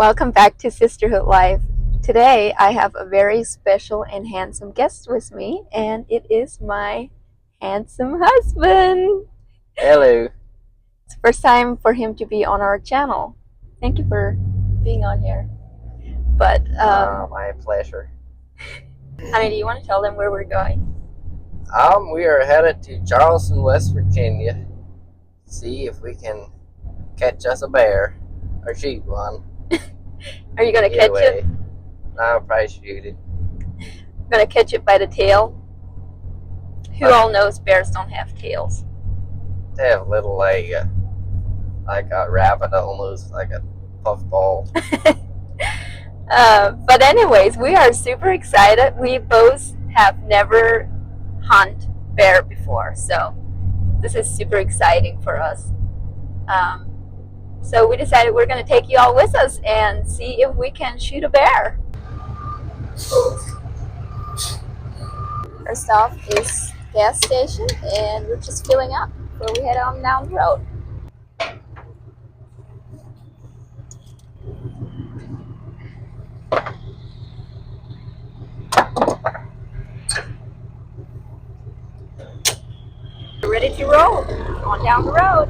Welcome back to Sisterhood Life. Today I have a very special and handsome guest with me, and it is my handsome husband. Hello. It's the first time for him to be on our channel. Thank you for being on here. But, My pleasure. honey, do you want to tell them where we're going? We are headed to Charleston, West Virginia. See if we can catch us a bear or shoot one. Are you going to catch it? I'll probably shoot it. Going to catch it by the tail? Who all knows bears don't have tails? They have a little like a rabbit almost, like a puffball. But anyways, we are super excited. We both have never hunt bear before, so this is super exciting for us. So we decided we're going to take you all with us and see if we can shoot a bear. First off is gas station, and we're just filling up before we head on down the road. We're ready to roll on down the road.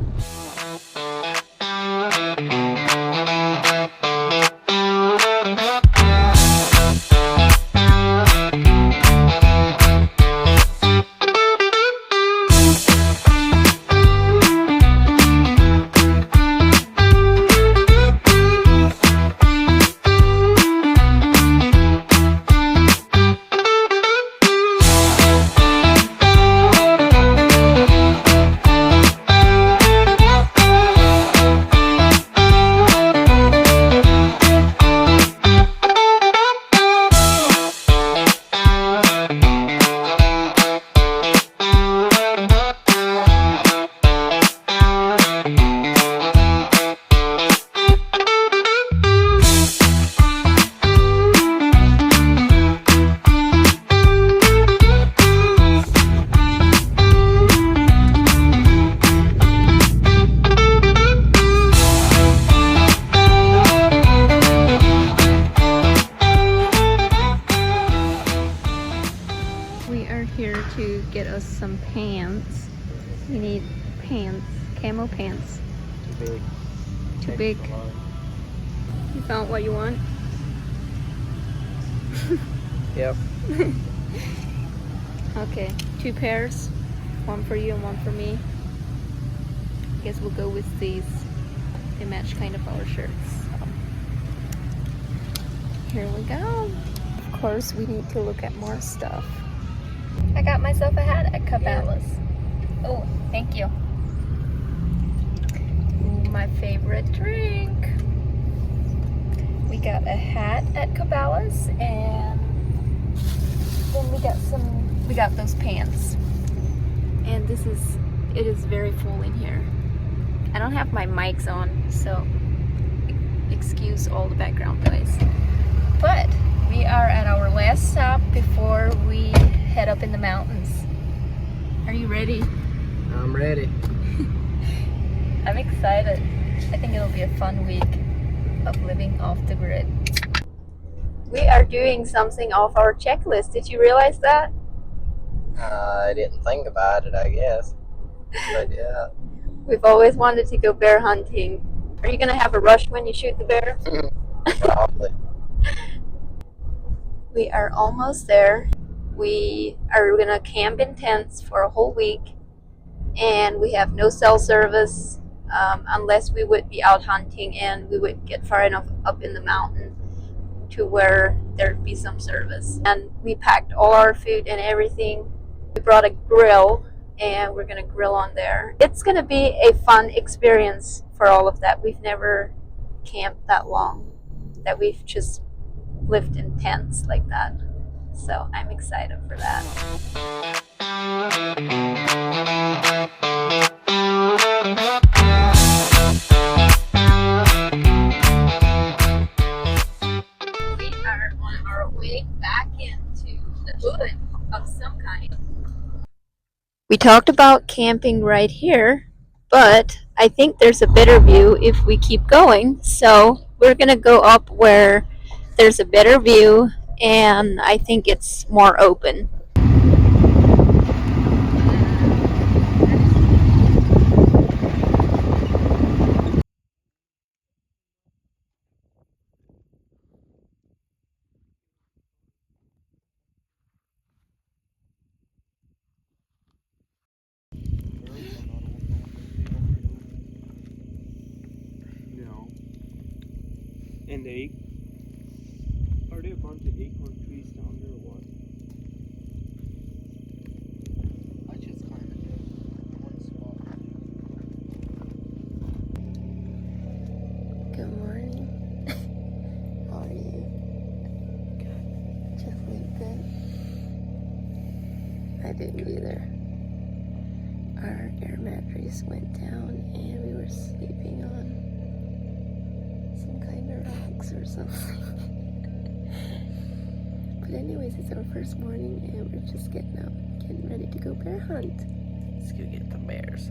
Here to get us some pants. We need pants, camo pants. Too big. Too big. You found what you want? Yep. Okay, 2 pairs. One for you and one for me. I guess we'll go with these. They match kind of our shirts. Here we go. Of course, we need to look at more stuff. I got myself a hat at Cabela's. Oh, thank you. Ooh, my favorite drink. We got a hat at Cabela's, and then we got those pants. And it is very full in here. I don't have my mics on, so excuse all the background noise. But we are at our last stop before we head up in the mountains. Are you ready? I'm ready. I'm excited. I think it'll be a fun week of living off the grid. We are doing something off our checklist. Did you realize that? I didn't think about it, I guess. But yeah. We've always wanted to go bear hunting. Are you gonna have a rush when you shoot the bear? Probably. We are almost there. We are gonna camp in tents for a whole week, and we have no cell service unless we would be out hunting, and we would get far enough up in the mountain to where there'd be some service. And we packed all our food and everything. We brought a grill, and we're gonna grill on there. It's gonna be a fun experience for all of that. We've never camped that long, that we've just lived in tents like that. So I'm excited for that. We are on our way back into the hood of some kind. We talked about camping right here, but I think there's a better view if we keep going, so we're gonna go up where there's a better view, and I think it's more open. No. And they are there a bunch of acorn trees down there or what? I just climbed one spot. Good morning. How are you? Good. Just sleep good? I didn't either. Our air mattress went down and we were sleeping on some kind of rocks or something. But anyways, it's our first morning and we're just getting up, getting ready to go bear hunt. Let's go get the bears.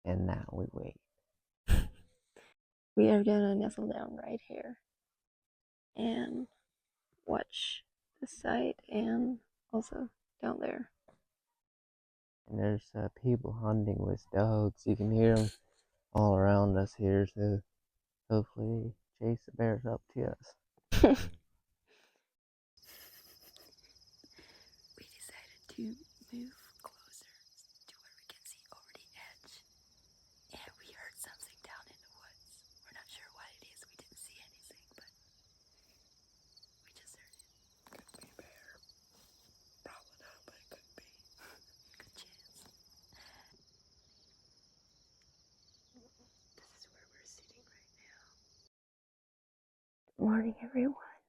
And now we wait. We are gonna nestle down right here and watch the sight and also down there. And there's people hunting with dogs. You can hear them all around us here, so hopefully they chase the bears up to us. We decided to move closer to where we can see over the edge. And we heard something down in the woods. We're not sure what it is. We didn't see anything, but we just heard it. Could be a bear. Probably not, but it could be. Good chance. This is where we're sitting right now. Good morning, everyone.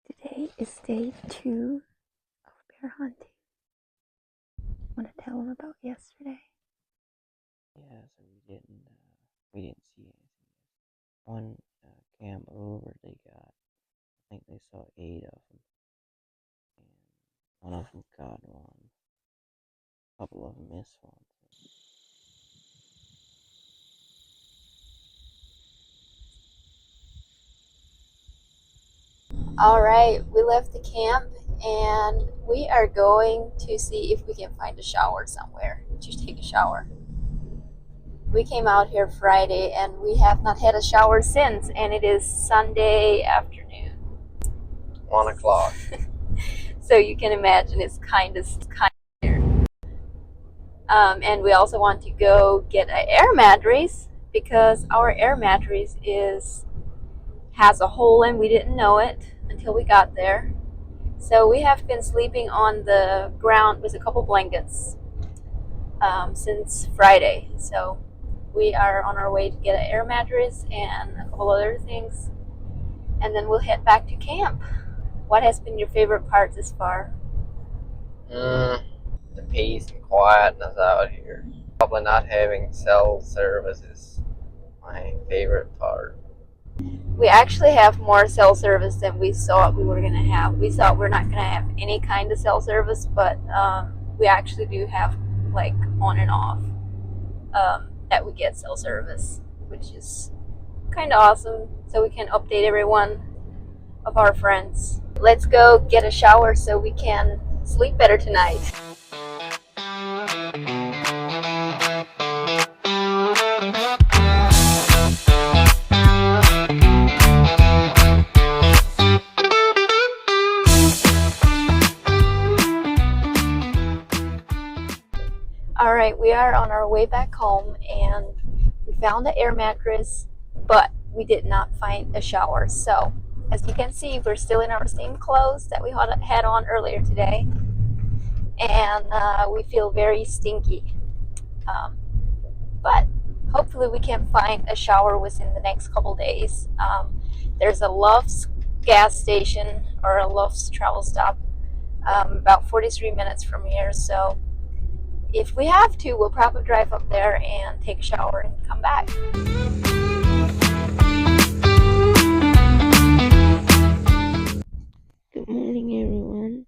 Today is day 2 of bear hunting. Want to tell them about yesterday? Yeah, so we didn't see anything. One camp over, I think they saw 8 of them, and one of them got one. A couple of them missed one. All right, we left the camp and we are going to see if we can find a shower somewhere to take a shower. We came out here Friday and we have not had a shower since, and it is Sunday afternoon. 1 o'clock. So you can imagine it's kind of here. And we also want to go get an air mattress because our air mattress has a hole in. We didn't know it until we got there, So we have been sleeping on the ground with a couple blankets since Friday. So we are on our way to get an air mattress and a couple other things, and then we'll head back to camp. What has been your favorite part this far? The peace and quietness out here. Probably not having cell service is my favorite part. We actually have more cell service than we thought we were going to have. We thought we're not going to have any kind of cell service, but we actually do have like on and off that we get cell service, which is kind of awesome. So we can update everyone of our friends. Let's go get a shower so we can sleep better tonight. Alright, we are on our way back home and we found the air mattress, but we did not find a shower. So, as you can see, we're still in our same clothes that we had on earlier today, and we feel very stinky. But hopefully we can find a shower within the next couple days. There's a Love's gas station, or a Love's travel stop, about 43 minutes from here, so if we have to, we'll probably drive up there and take a shower and come back. Good morning, everyone.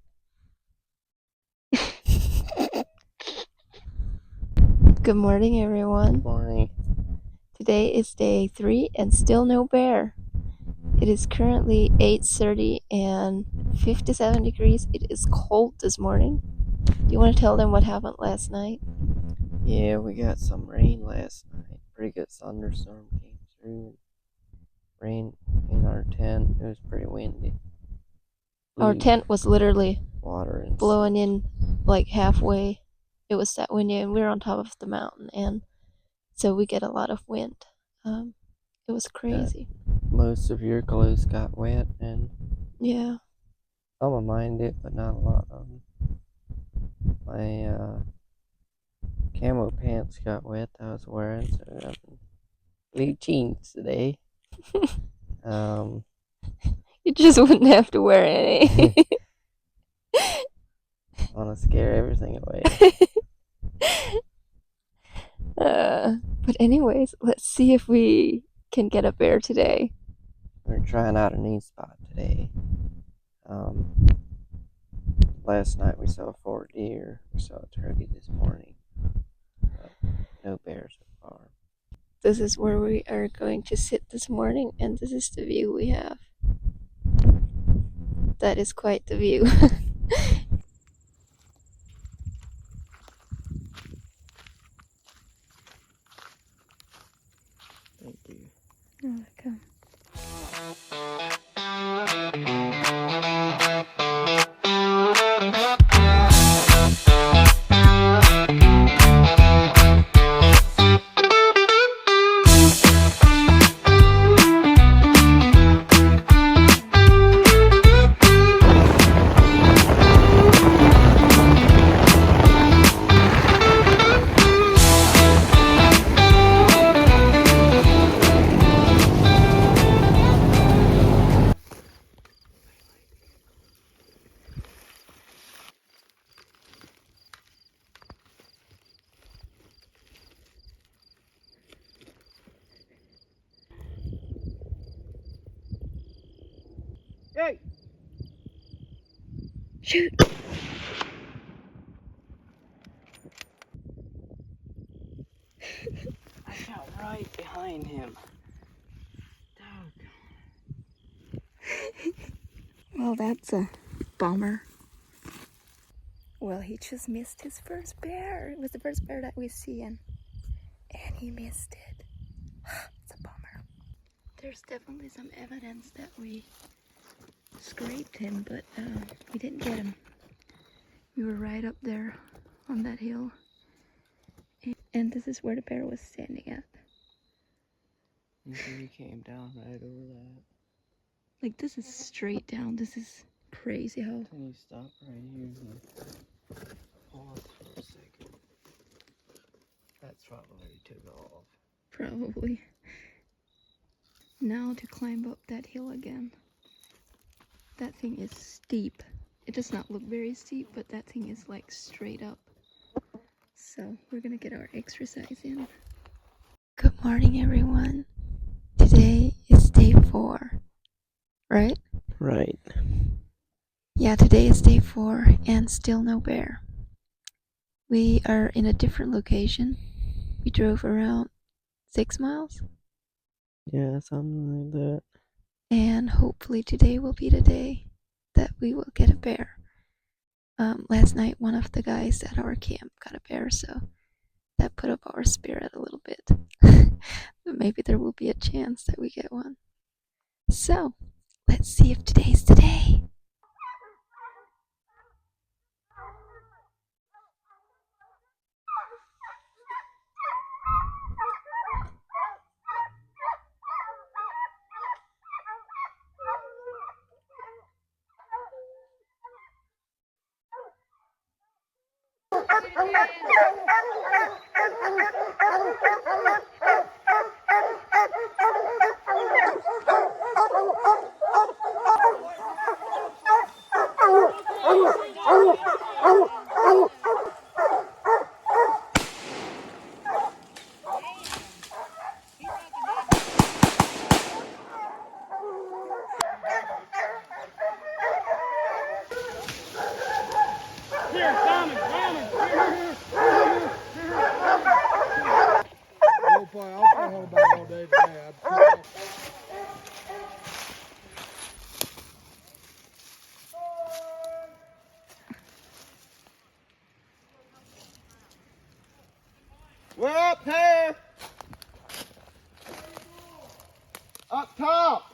Good morning, everyone. Morning. Today is day 3 and still no bear. It is currently 8:30 and 57 degrees. It is cold this morning. Do you want to tell them what happened last night? Yeah, we got some rain last night. Pretty good thunderstorm came through. Rain in our tent. It was pretty windy. Our Blew tent was literally water and blowing in like halfway. It was that windy, and we were on top of the mountain, and so we get a lot of wind. It was crazy. most of your clothes got wet, and Yeah. some of mine did, but not a lot of them. My camo pants got wet that I was wearing, so I got blue jeans today. You just wouldn't have to wear any. Want to scare everything away. But anyways, let's see if we can get a bear today. We're trying out a new spot today. Last night we saw 4 deer. We saw a turkey this morning. But no bears so far. This is where we are going to sit this morning, and this is the view we have. That is quite the view. Thank you. You're welcome. Hey! Shoot! I got right behind him. Well, that's a bummer. Well, he just missed his first bear. It was the first bear that we see, and he missed it. It's a bummer. There's definitely some evidence that we scraped him, but we didn't get him. We were right up there on that hill, and this is where the bear was standing at. And he came down right over that. Like, this is straight down. This is Crazy how Can you stop right here and pause for a second? That's probably took off. probably. Now to climb up that hill again. That thing is steep. It does not look very steep, but that thing is like straight up. So we're gonna get our exercise in. Good morning, everyone. Today is day 4, right? Right. Yeah, today is day 4 and still no bear. We are in a different location. We drove around 6 miles, Yeah, something like that. and hopefully today will be the day that we will get a bear. Last night, one of the guys at our camp got a bear, so that put up our spirit a little bit. But maybe there will be a chance that we get one. So, let's see if today's the day. Here, Simon, Simon. I'll play hold ball all day today. We're up here. Up top.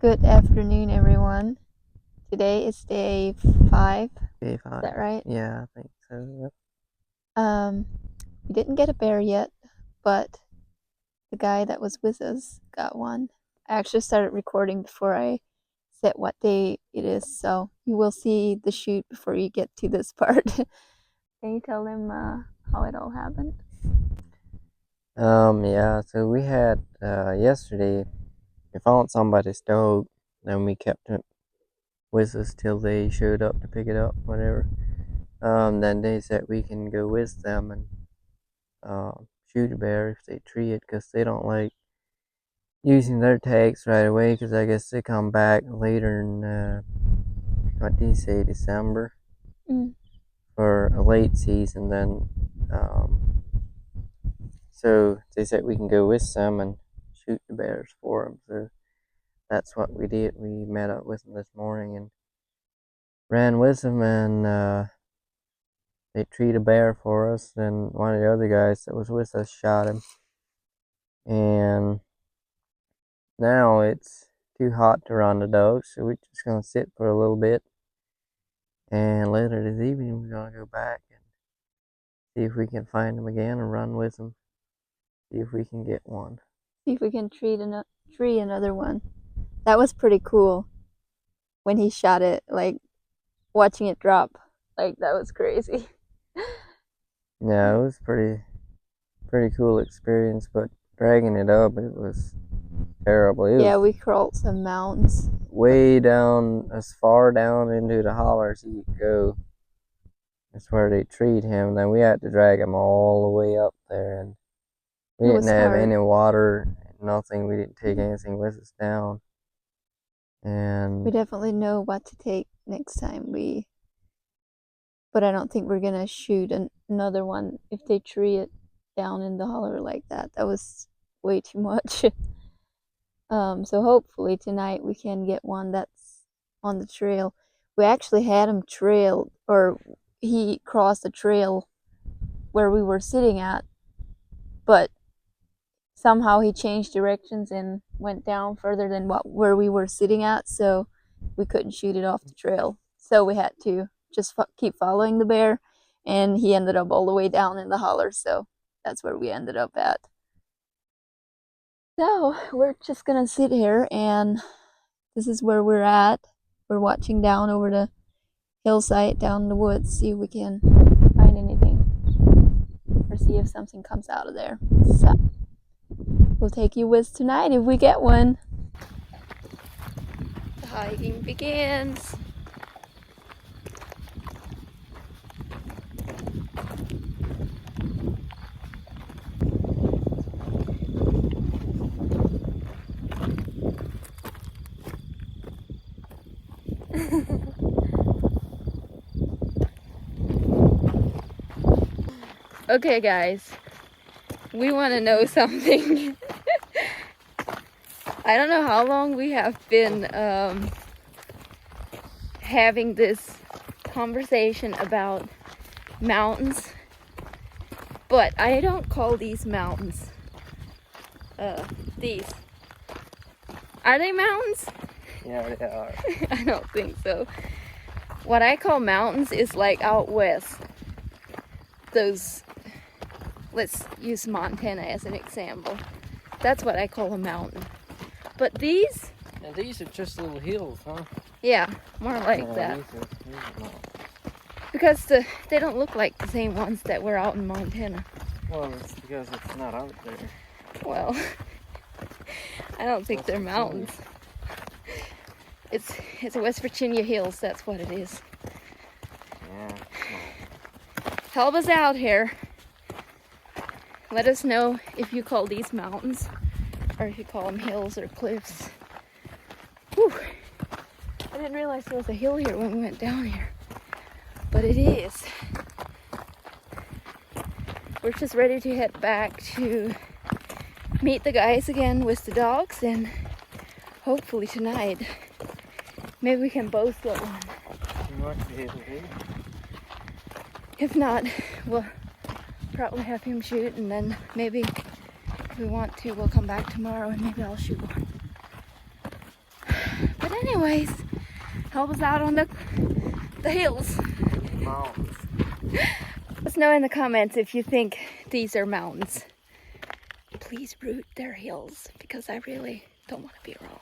Good afternoon, everyone. Today is day 5. Day Is 5. that right? Yeah, I think so. Yep. We didn't get a bear yet, but the guy that was with us got one. I actually started recording before I said what day it is, so you will see the shoot before you get to this part. Can you tell them how it all happened? Yeah, so we had yesterday we found somebody's dog, then we kept it with us till they showed up to pick it up, whatever. Then they said we can go with them and shoot a bear if they tree it, because they don't like using their tags right away, because I guess they come back later in what did you say, December, for a late season. Then so they said we can go with them and shoot the bears for them. So that's what we did. We met up with them this morning and ran with them, and they treated a bear for us. Then one of the other guys that was with us shot him, and now it's too hot to run the dogs, so we're just gonna sit for a little bit, and later this evening we're gonna go back and see if we can find them again and run with them, see if we can get one. See if we can tree another one. That was pretty cool when he shot it, like watching it drop. Like, that was crazy. Yeah, it was pretty cool experience, but dragging it up, it was terrible. It Yeah, was we crawled some mountains. way down, as far down into the holler as you could go. That's where they treat him. Then we had to drag him all the way up there, and we It didn't was have hard. any water, nothing. We didn't take anything with us down, and We definitely know what to take next time. But I don't think we're gonna shoot another one if they tree it down in the holler like that. That was way too much. So hopefully tonight we can get one that's on the trail. We actually had him trailed, or he crossed the trail where we were sitting at, but somehow he changed directions and went down further than where we were sitting at, so we couldn't shoot it off the trail. So we had to just keep following the bear, and he ended up all the way down in the holler, so that's where we ended up at. So we're just gonna sit here, and this is where we're at. We're watching down over the hillside, down the woods, see if we can find anything or see if something comes out of there. So we'll take you with tonight if we get one. The hiking begins. Okay, guys, we want to know something. I don't know how long we have been having this conversation about mountains, but I don't call these mountains. These. Are they mountains? Yeah, they are. I don't think so. What I call mountains is like out west. Those, let's use Montana as an example. That's what I call a mountain. But these, Now these are just little hills, huh? yeah, more like No, that. these are not. Because they don't look like the same ones that were out in Montana. Well, it's because it's not out there. Well, I don't think West they're Virginia. mountains. It's West Virginia hills, that's what it is. Yeah. Help us out here. Let us know if you call these mountains or if you call them hills or cliffs. Whew. I didn't realize there was a hill here when we went down here, but it is. We're just ready to head back to meet the guys again with the dogs, and hopefully tonight maybe we can both get one. You might be able to. If not, we'll probably have him shoot, and then maybe if we want to, we'll come back tomorrow and maybe I'll shoot one. But anyways, help us out on the hills. Mountains. Let us know in the comments if you think these are mountains. Please root their hills, because I really don't want to be wrong.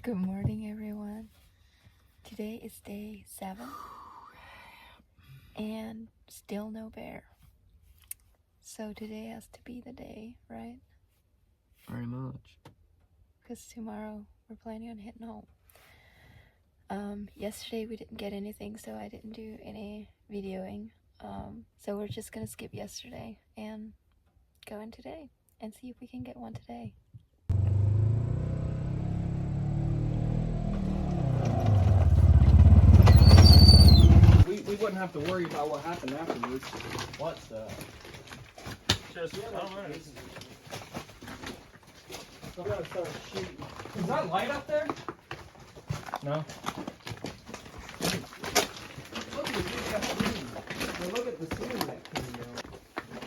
Good morning, everyone. Today is day 7 and still no bear. So today has to be the day, right? Very much. Because tomorrow we're planning on heading home. Yesterday we didn't get anything, so I didn't do any videoing. So we're just gonna skip yesterday and go in today and see if we can get one today. We wouldn't have to worry about what happened afterwards. What's that? Just, I don't know. We gotta start shooting. Is that light up there? No. Look at the big ass ceiling. Now look at the ceiling that came down.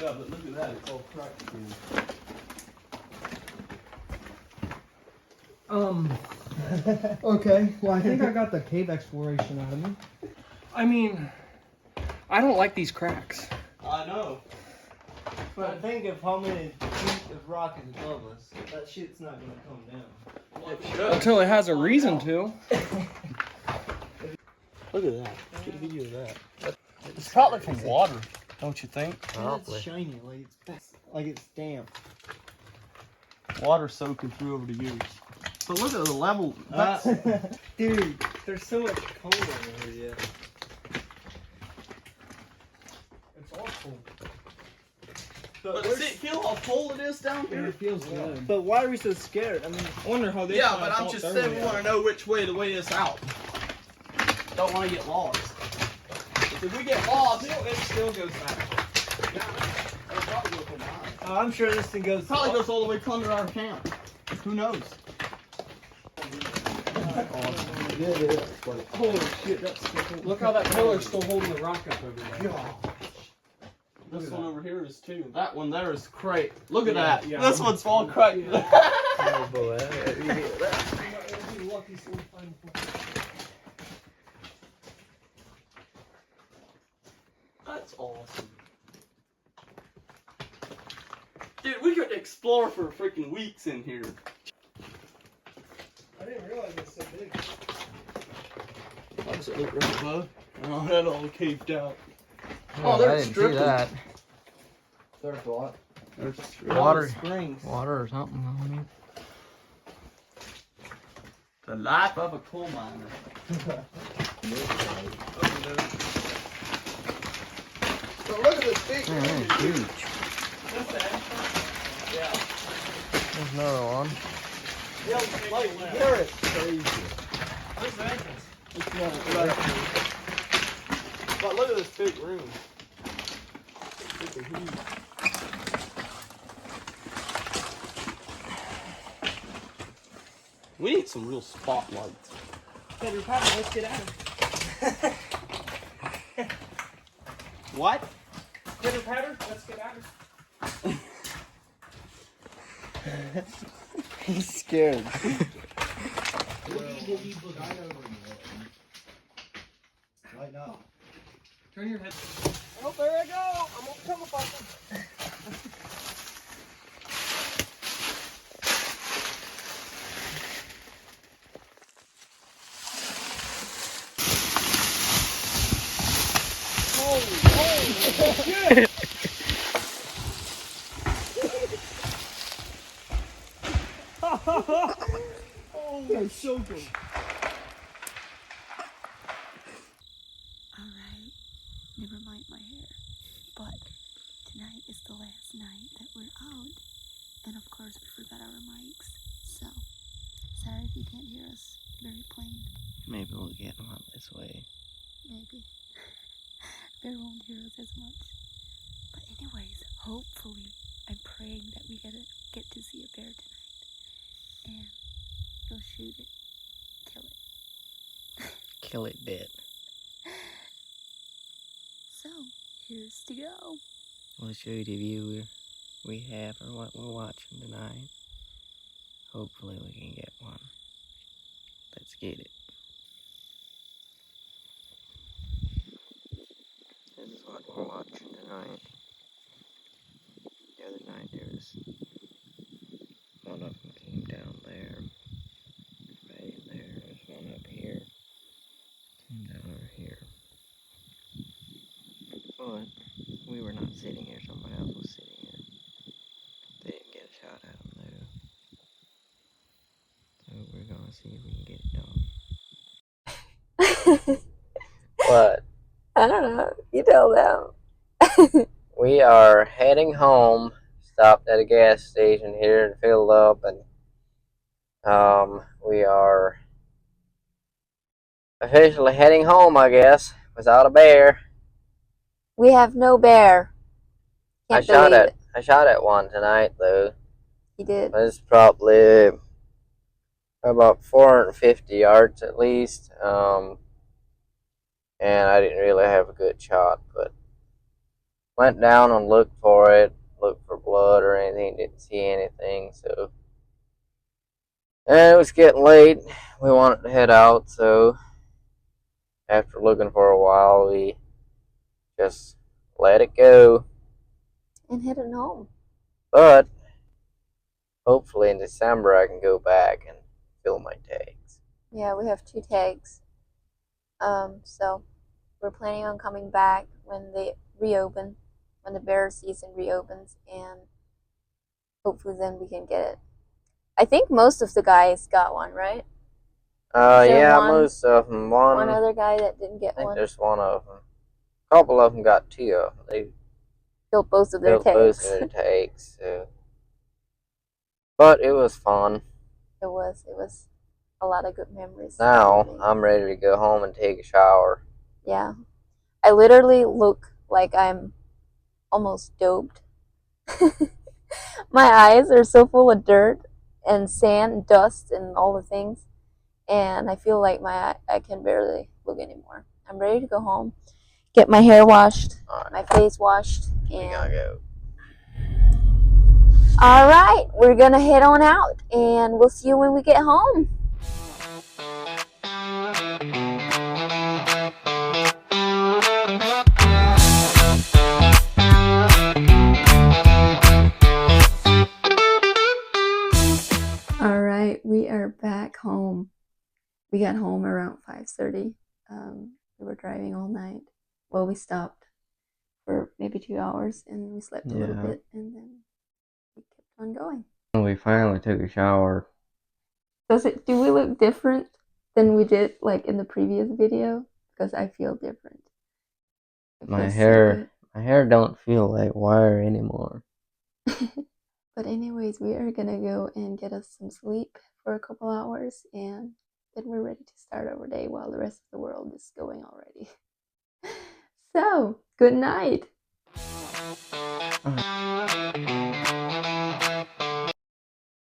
Yeah, but look at that. It's all cracked again. Okay, well I think I got the cave exploration out of me. I mean, I don't like these cracks. I know. But think of how many feet of rock is above us. That shit's not gonna come down. Until it has a reason to. Look at that. Get a video of that. It's probably from water, don't you think? It's shiny, like it's damp. Water soaking through over the years. But look at the level. Dude, there's so much cold over here yet. It's all cold. But feel how cold it is down It feels good. But why are we so scared? I mean, I wonder how they. Yeah, but I'm just saying we want to know which way the way is out. Don't want to get lost. If we get lost, it still goes back. It'll probably go from I'm sure this thing goes. probably goes all the way to under our camp. Who knows? Holy shit, that's so cool. Look how that pillar's still holding the rock up over there. This one over here is too. That one there is great. Look at that. yeah. This one's all cracked. Oh boy, That's awesome. Dude, we could explore for freaking weeks in here. I didn't realize it's so big. How does it look right above? Oh, that all caved out. Yeah, Oh, they're I didn't see stripping. that. There's what? There's Water. Springs. Water or something. I mean. the life of a coal miner. So look at this big Man, room. that's huge. That's the entrance. Yeah. There's another one. Yeah, like, Here it's crazy. where's the entrance? It's not right. But look at this big room. Freaking huge. We need some real spotlights. Pedro Patter, let's get at him. What? Pedro Patter, let's get at him. He's scared. Right now. Turn your head. Oh, there I go. I'm gonna come up on them. Oh, that's so good. Alright, never mind my hair. But tonight is the last night that we're out. And of course, we forgot our mics. So, sorry if you can't hear us very plain. Maybe we'll get one this way. Maybe. Bear won't hear us as much. But anyways, hopefully, I'm praying that we get to see a bear tonight. And we'll shoot it. Kill it. Kill it dead. So, here's to go. We'll show you the view we have or what we're watching tonight. Hopefully we can get one. Let's get it. This is what we're watching tonight. The other night there was one of them came down there. Right in there. There's one up here. Came down over here. But we were not sitting here. Someone else was sitting here. They didn't get a shot at them though. So we're gonna see if we can get it done. What? I don't know. You tell them. We are heading home. Stopped at a gas station here and filled up, and we are officially heading home, I guess, without a bear. We have no bear. Can't believe it. I shot at one tonight though. He did. It's probably about 450 yards at least. And I didn't really have a good shot, but went down and looked for it, looked for blood or anything, didn't see anything, so. And it was getting late. We wanted to head out, so after looking for a while, we just let it go. And heading home. But hopefully in December I can go back and fill my tags. Yeah, we have 2 tags. So we're planning on coming back when they reopen, when the bear season reopens, and hopefully then we can get it. I think most of the guys got one, right? there Yeah, one- most of them. One other guy that didn't I get think one there's one of them. A couple of them got 2 of them. They filled both of their filled both tags. of their tags. So. But it was fun. It was a lot of good memories. Now I'm ready to go home and take a shower. Yeah. I literally look like I'm almost doped. My eyes are so full of dirt and sand and dust and all the things. And I feel like I can barely look anymore. I'm ready to go home, get my hair washed, Alright, my face washed, we and gotta go. all right, we're gonna head on out, and we'll see you when we get home. We got home around 5:30. We were driving all night. Well, we stopped for maybe 2 hours and we slept a little Yeah. bit, and then we kept on going. We finally took a shower. Do we look different than we did like in the previous video? Because I feel different. It My feels so hair don't feel like wire anymore. good. But anyways, we are gonna go and get us some sleep for a couple hours, and then we're ready to start our day while the rest of the world is going already. So, good night.